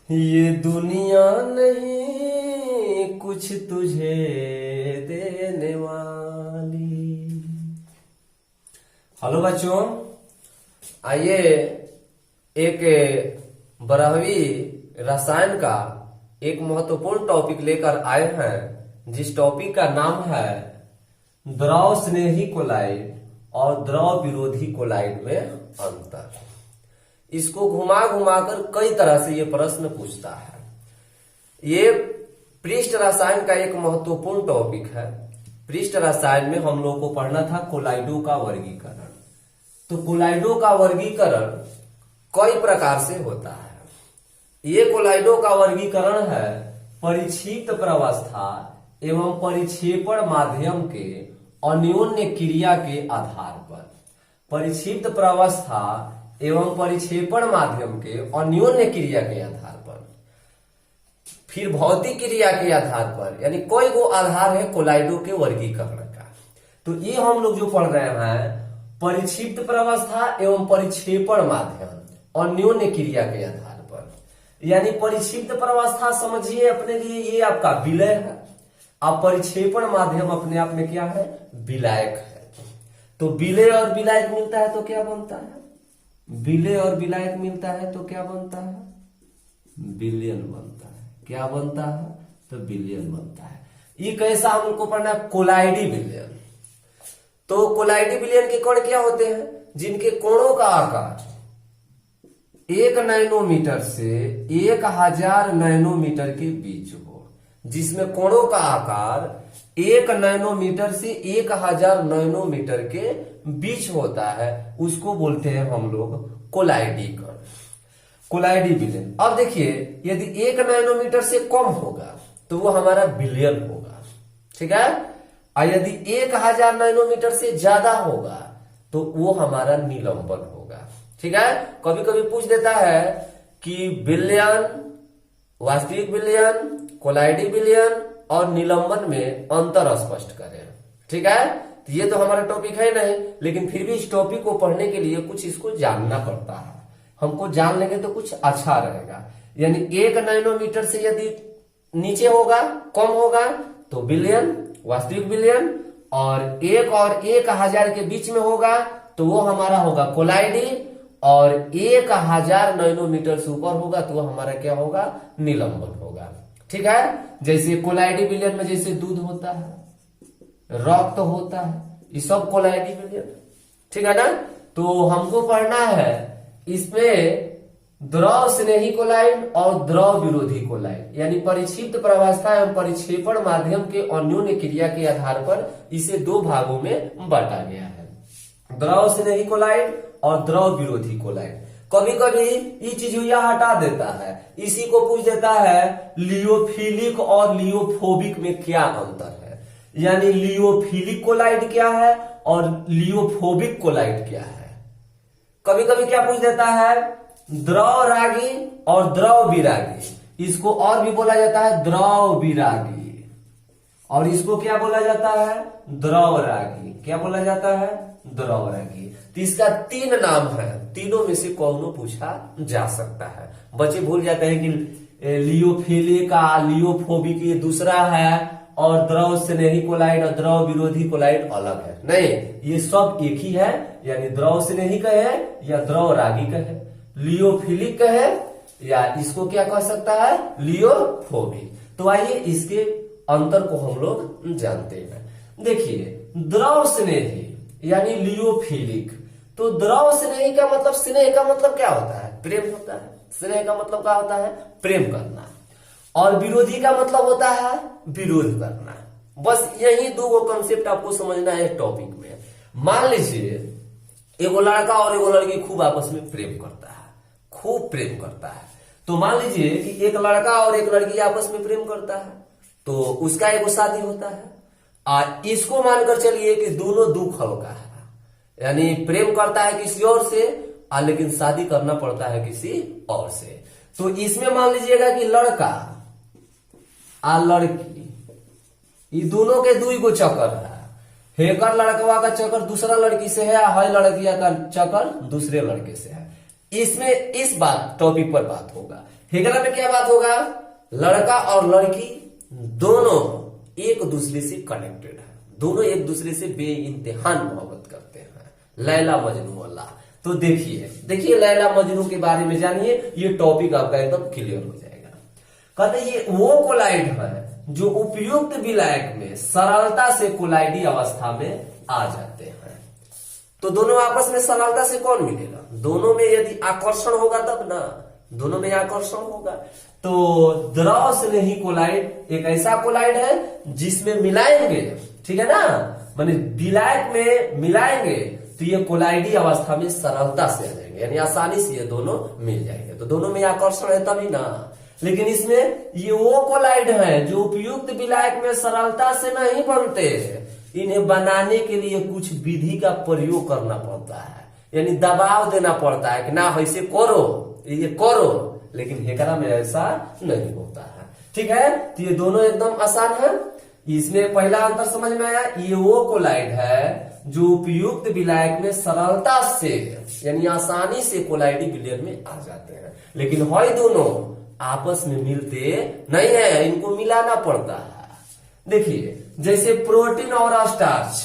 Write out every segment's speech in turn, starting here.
ये दुनिया नहीं कुछ तुझे देने वाली। हेलो बच्चों, आइए एक 12वीं रसायन का एक महत्वपूर्ण टॉपिक लेकर आए हैं, जिस टॉपिक का नाम है द्रव स्नेही कोलाइड और द्रव विरोधी कोलाइड में अंतर। इसको घुमा घुमाकर कई तरह से ये प्रश्न पूछता है। ये पृष्ठ रसायन का एक महत्वपूर्ण टॉपिक है। पृष्ठ रसायन में हम लोग को पढ़ना था कोलाइडों का वर्गीकरण। तो कोलाइडों का वर्गीकरण कई प्रकार से होता है। ये कोलाइडों का वर्गीकरण है परिक्षिप्त प्रवस्था एवं परिक्षेपण माध्यम के अन्योन्य क्रिया के आधार पर। परिक्षिप्त प्रवस्था एवं परिक्षेपण माध्यम के अन्योन्य क्रिया के आधार पर, फिर भौतिक क्रिया के आधार पर, यानी कोई वो आधार है कोलाइडों के वर्गीकरण का। तो ये हम लोग जो पढ़ रहे हैं परिक्षिप्त प्रवस्था एवं परिक्षेपण माध्यम अन्योन्य क्रिया के आधार पर। यानी परिक्षिप्त प्रवस्था समझिए अपने लिए ये आपका विलय है, अब परिक्षेपण माध्यम अपने आप में क्या है, विलायक है। तो विलय और विलायक मिलता है तो क्या बनता है, विलय और विलायक मिलता है तो क्या बनता है, विलयन बनता है। क्या बनता है, तो विलयन बनता है। ये कैसा हम लोग को पढ़ना है, कोलाइडी विलयन। तो कोलाइडी विलयन के कोण क्या होते हैं, जिनके कोणों का आकार 1 नैनोमीटर से 1000 नैनोमीटर के बीच हो, जिसमें कोणों का आकार 1 नैनोमीटर से 1000 नैनोमीटर के बीच होता है, उसको बोलते हैं हम लोग कोलाइडी कण, कोलाइडी विलयन। अब देखिए यदि 1 नैनोमीटर से कम होगा तो वो हमारा विलयन होगा, ठीक है। और यदि 1000 नैनोमीटर से ज्यादा होगा तो वो हमारा निलंबन होगा, ठीक है। कभी कभी पूछ देता है कि विलयन, वास्तविक विलयन, कोलाइडी विलयन और निलंबन में अंतर स्पष्ट करें, ठीक है। तो ये तो हमारा टॉपिक है नहीं, लेकिन फिर भी इस टॉपिक को पढ़ने के लिए कुछ इसको जानना पड़ता है। हमको जान लेंगे तो कुछ अच्छा रहेगा। यानी 1 नैनोमीटर से यदि नीचे होगा, कम होगा तो विलयन, वास्तविक विलयन, और 1 और 1000 के बीच में होगा तो वो हमारा होगा कोलाइडी, और 1000 नैनोमीटर से ऊपर होगा तो वो हमारा क्या होगा, निलंबन होगा, ठीक है। जैसे कोलाइडी विलयन में जैसे दूध होता है, रक्त होता है, ये सब कोलाइडी विलयन, ठीक है ना। तो हमको पढ़ना है इसमें द्रव स्नेही कोलाइड और द्रव विरोधी कोलाइड, यानी परिक्षिप्त प्रवस्था एवं परिक्षेपण माध्यम के अन्योन्य क्रिया के आधार पर इसे 2 भागों में बांटा गया है, द्रव स्नेही कोलाइड और द्रव विरोधी कोलाइड। कभी कभी ये चीज हटा देता है, इसी को पूछ देता है लियोफिलिक और लियोफोबिक में क्या अंतर है, यानी लियोफिलिक कोलाइड क्या है और लियोफोबिक कोलाइड क्या है। कभी कभी क्या पूछ देता है द्रव रागी और द्रव विरागी, इसको और भी बोला जाता है द्रव विरागी, और इसको क्या बोला जाता है, द्रव रागी। क्या बोला जाता है, द्रव रागी। तो इसका 3 नाम है, तीनों में से कौनो पूछा जा सकता है। बच्चे भूल जाते हैं कि लियोफिलिक का लियोफोबिक ये दूसरा है और द्रव स्नेही कोलाइड और द्रव विरोधी कोलाइड अलग है। नहीं, ये सब एक ही है, यानी द्रव स्नेही कहे या द्रव रागी कहे, लियोफिलिक कहे या इसको क्या कह सकता है, लियोफोबिक। तो आइए इसके अंतर को हम लोग जानते हैं। देखिए द्रव स्नेही यानी लियोफिलिक, तो द्रव स्नेही का मतलब, स्नेह का मतलब क्या होता है, प्रेम होता है। स्नेह का मतलब क्या होता है, प्रेम करना। और विरोधी का मतलब होता है विरोध करना। बस यही 2 कंसेप्ट आपको समझना है टॉपिक में। मान लीजिए एगो लड़का और एगो लड़की खूब आपस में प्रेम करता है, खूब प्रेम करता है। तो मान लीजिए कि एक लड़का और एक लड़की आपस में प्रेम करता है, तो उसका एगो शादी होता है। और इसको मानकर चलिए कि दोनों दुख का है, यानी प्रेम करता है किसी और से लेकिन शादी करना पड़ता है किसी और से। तो इसमें मान लीजिएगा कि लड़का और लड़की, ये दोनों के 2 गो चक्कर है। हेकर लड़कवा का चक्कर दूसरा लड़की से है, हाय लड़किया का चक्कर दूसरे लड़के से है। इसमें इस बात टॉपिक पर बात होगा हेकरा में क्या बात होगा, लड़का और लड़की दोनों एक दूसरे से कनेक्टेड है, दोनों एक दूसरे से बेइंतहान मोहब्बत करते हैं, लैला मजनू वाला। तो देखिए लैला मजनू के बारे में जानिए, ये टॉपिक आपका एकदम क्लियर हो जाएगा। कहते ये वो कोलाइड है जो उपयुक्त विलायक में सरलता से कोलाइडी अवस्था में आ जाते हैं। तो दोनों आपस में सरलता से कौन मिलेगा, दोनों में यदि आकर्षण होगा तब ना, दोनों में आकर्षण होगा। तो द्रव स्नेही कोलाइड एक ऐसा कोलाइड है जिसमें मिलाएंगे, ठीक है ना, माने विलायक में मिलाएंगे तो ये कोलाइडी अवस्था में सरलता से आ जाएंगे, यानी आसानी से ये दोनों मिल जाएंगे। तो दोनों में आकर्षण है तभी ना। लेकिन इसमें ये वो कोलाइड है जो उपयुक्त विलायक में सरलता से नहीं बनते, इन्हें बनाने के लिए कुछ विधि का प्रयोग करना पड़ता है, यानी दबाव देना पड़ता है कि ना ऐसे करो, ये करो, लेकिन हेकरा में ऐसा नहीं होता है। ठीक है, तो ये दोनों एकदम आसान है। इसमें पहला अंतर समझ में आया, ये वो कोलाइड है जो उपयुक्त विलायक में सरलता से यानी आसानी से कोलाइडी विलयन में आ जाते हैं, लेकिन है दोनों आपस में मिलते नहीं है, इनको मिलाना पड़ता है। देखिए जैसे प्रोटीन और स्टार्च,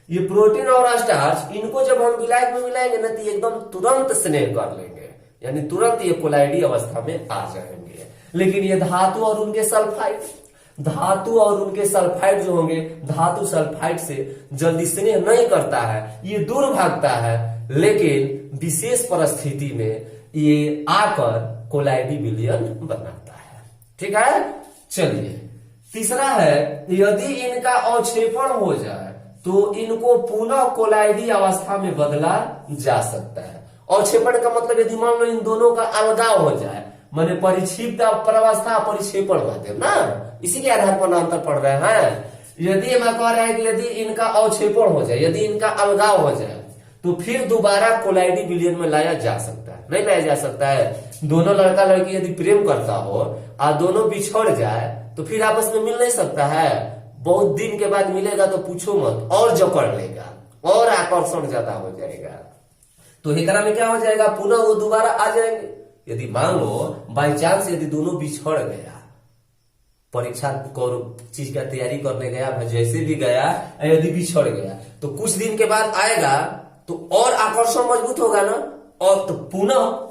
ये प्रोटीन और स्टार्च इनको जब हम विलायक में मिलाएंगे ना तो एकदम तुरंत स्नेह कर लेंगे, यानी तुरंत ये कोलाइडी अवस्था में आ जाएंगे। लेकिन ये धातु और उनके सल्फाइड, धातु और उनके सल्फाइड जो होंगे, धातु सल्फाइड से जल्दी स्नेह नहीं करता है, ये दूर भागता है, लेकिन विशेष परिस्थिति में ये आकर कोलाइडी विलयन बनाता है। ठीक है, चलिए तीसरा है, यदि इनका अवक्षेपण हो जाए तो इनको पुनः कोलाइडी अवस्था में बदला जा सकता है। अवक्षेपण का मतलब यदि मान लो इन दोनों का अलगाव हो जाए, माने परिक्षिप्त प्रवस्था परिक्षेपण माध्यम ना, इसी के आधार पर अंतर पड़ रहे हैं। यदि मैं कह रहा है कि यदि इनका अवक्षेपण हो जाए, यदि इनका अलगाव हो जाए तो फिर दोबारा कोलाइडी विलयन में लाया जा सकता है, नहीं लाया जा सकता है। दोनों लड़का लड़की यदि प्रेम करता हो और दोनों बिछड़ जाए तो फिर आपस में मिल नहीं सकता है, बहुत दिन के बाद मिलेगा तो पूछो मत, और जकड़ लेगा और आकर्षण ज्यादा हो जाएगा। तो हेकरा में क्या हो जाएगा, पुनः वो दोबारा आ जाएंगे। यदि मान लो बाई चांस यदि दोनों बिछड़ गया, परीक्षा को चीज का तैयारी करने गया, जैसे भी गया, यदि बिछड़ गया तो कुछ दिन के बाद आएगा तो और आकर्षण मजबूत होगा ना, और तो पुनः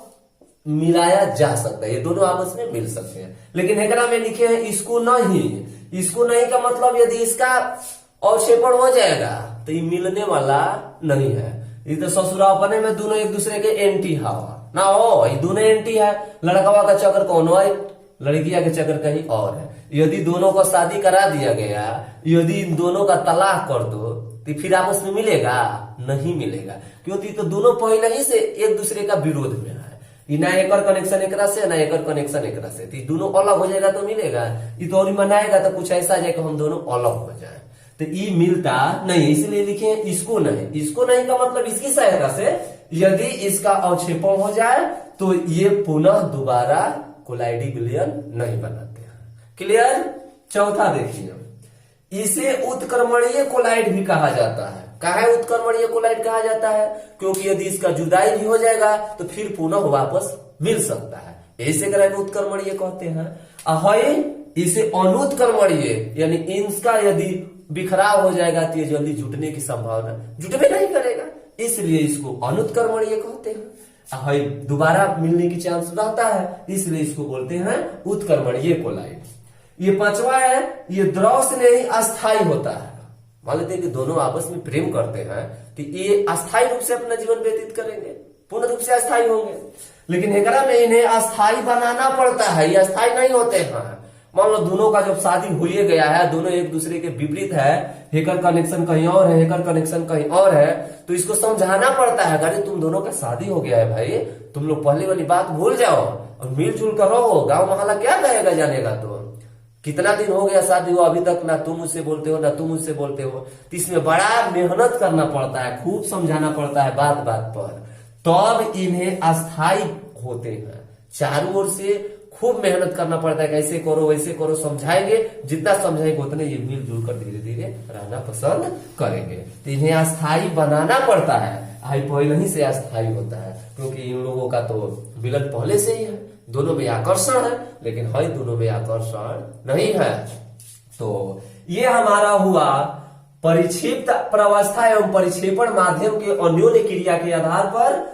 मिलाया जा सकता है, ये दोनों आपस में मिल सकते हैं। लेकिन हेकरा में लिखे हैं इसको नहीं, इसको नहीं का मतलब यदि इसका अवक्षेपण हो जाएगा तो ये मिलने वाला नहीं है। ये तो ससुरापने में दोनों एक दूसरे के एंटी हवा ना हो, ये दोनों एंटी है। लड़कवा का चक्कर कौन है, लड़किया के चक्कर कहीं और है। यदि दोनों को शादी करा दिया गया, यदि इन दोनों का तलाक कर दो तो फिर आपस में मिलेगा, नहीं मिलेगा, क्योंकि तो दोनों पहले ही से एक दूसरे का विरोध में है। ना एकर कनेक्शन एकरा से, ना एकर कनेक्शन एकरा से, तो दोनों अलग हो जाएगा तो मिलेगा। ये तो और मनाएगा तो कुछ ऐसा जाएगा हम दोनों अलग हो जाए, तो ये मिलता नहीं, इसलिए लिखे इसको नहीं। इसको नहीं का मतलब इसकी सहायता से यदि इसका अवक्षेपण हो जाए तो ये पुनः दोबारा कोलाइडी विलयन नहीं बनाते हैं। क्लियर। चौथा देखिए, इसे उत्क्रमणीय कोलाइड भी कहा जाता है। काहे उत्क्रमणीय कोलाइड कहा जाता है, क्योंकि यदि इसका जुदाई भी हो जाएगा तो फिर पुनः वापस मिल सकता है, ऐसे करके उत्क्रमणीय कहते हैं। इसे अनुत्क्रमणीय यानी इसका यदि बिखराव हो जाएगा तो ये जल्दी जुटने की संभावना, जुटने नहीं करेगा, इसलिए इसको अनुत्क्रमणीय कहते हैं। दोबारा मिलने की चांस रहता है, इसलिए इसको बोलते हैं उत्क्रमणीय कोलाइड। ये पांचवा है, ये द्रव स्नेही अस्थायी होता है। मान लेते हैं कि दोनों आपस में प्रेम करते हैं तो ये अस्थायी रूप से अपना जीवन व्यतीत करेंगे, पूर्ण रूप से अस्थायी होंगे। लेकिन हेकरा में इन्हें अस्थायी बनाना पड़ता है, ये अस्थायी नहीं होते हैं। मान लो दोनों का जब शादी हो गया है, दोनों एक दूसरे के विपरीत है, हेकर कनेक्शन कहीं और है, हेकर कनेक्शन कहीं और है, तो इसको समझाना पड़ता है, अरे तुम दोनों का शादी हो गया है भाई, तुम लोग पहले वाली बात भूल जाओ और मिलजुल कर रहो। गांव मोहल्ला क्या कहेगा जानेगा, तो कितना दिन हो गया शादी हुआ अभी तक ना तुम मुझसे बोलते हो ना तुम मुझसे बोलते हो। तो इसमें बड़ा मेहनत करना पड़ता है, खूब समझाना पड़ता है बात बात पर, तब इन्हें अस्थायी होते हैं। चारों ओर से खूब मेहनत करना पड़ता है, कैसे करो वैसे करो, समझाएंगे, जितना समझाएंगे उतने ये मिलजुल कर धीरे धीरे रहना पसंद करेंगे। तो इन्हें अस्थायी बनाना पड़ता है, पहले ही से अस्थायी होता है, क्योंकि इन लोगों का तो मिलन पहले से ही है, दोनों में आकर्षण है, लेकिन है दोनों में आकर्षण नहीं है। तो ये हमारा हुआ परिक्षिप्त प्रवस्था एवं परिक्षेपण माध्यम के अन्योन्य क्रिया के आधार पर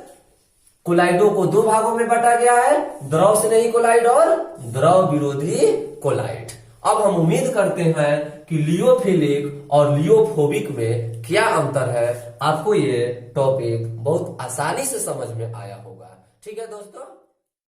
कोलाइडों को दो भागों में बांटा गया है, द्रव स्नेही कोलाइड और द्रव विरोधी कोलाइड। अब हम उम्मीद करते हैं कि लियोफिलिक और लियोफोबिक में क्या अंतर है, आपको ये टॉपिक बहुत आसानी से समझ में आया होगा। ठीक है दोस्तों।